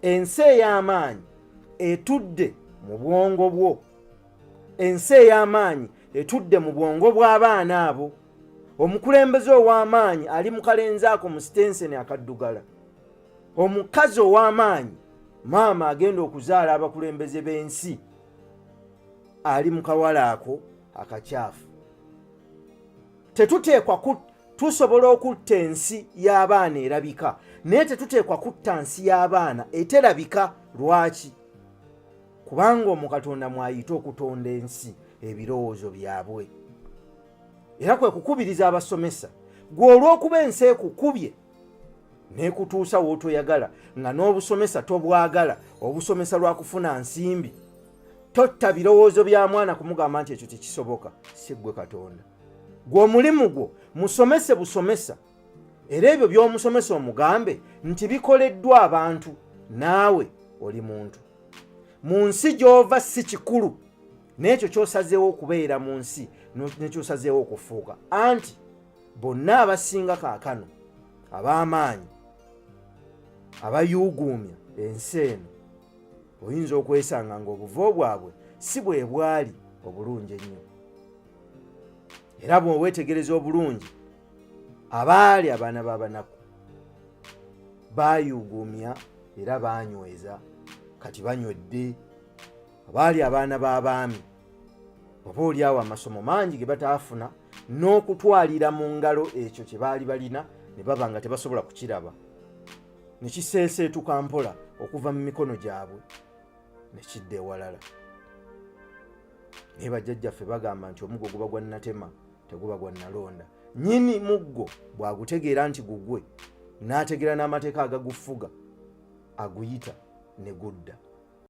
ensi ey'amaanyi etudde mu bwongo bwo, ensi ey'amaanyi etudde mu bwongo bw'abaana abo. Omukulembeze ow'amaanyi ali mu kalenzi ako mu sitenseni akaddugala. Omukazi ow'amaanyi, maama agenda okuzaala abakulembeze b'ensi, ali mu kawala ako akacaafu. Tetuteekwa tusobola okutta ensi y'abaana erabika, naye tetuteekwa kutta nsi y'abaana eterabika. Lwaki? Kubanga omwo Katonda mwayita okutonda ensi ebirowoozo byabwe. Era kwe kukubiriza abasomesa, gwe olw'okuba ensi ekukubye n'ekutuusa w'otoyagala, nga n'obusomesa tobwagala, obusomesa lwa kufuna nsimbi, totta birowoozo bya mwana kumugamba nti ekyo tekisoboka. Si ggwe Katonda. Gwe omulimu gwo musomese busomesa, era ebyo by'omusomesa omugambe nti bikoleddwa abantu, naawe oli muntu. Mu nsi gy'ova si kikulu, n'ekyo ky'osazeewo okubeera mu nsi n'ekyosazeewo okufuuka. Anti bonna abasinga kaakano ab'amaanyi abayuuguumya ensi eno, oyinza okwesanga ng'obuvo bwabwe si bwe bwali obulungi ennyo. Era bw'oweetegereza obulungi, abaali abaana b'abanaku baayuuguumya era baanyweza, kati banywedde. Abaali abaana b'abaami, oba oliawo amasomo mangi ge bataafuna, n'okutwalira mu ngalo ekyo kye baali balina ne baba nga tebasobola kukiraba, ne kiseeseetuka mpola okuva mu mikono gyabwe ne kidda ewalala. Naye bajjajjaffe bagamba nti omuggo guba gwa nnatema teguba gwa nnalonda. Nnyini muggo bw'agutegeera nti gugwe, n'ategeera n'amateeka agagufuga, aguyita ne gudda.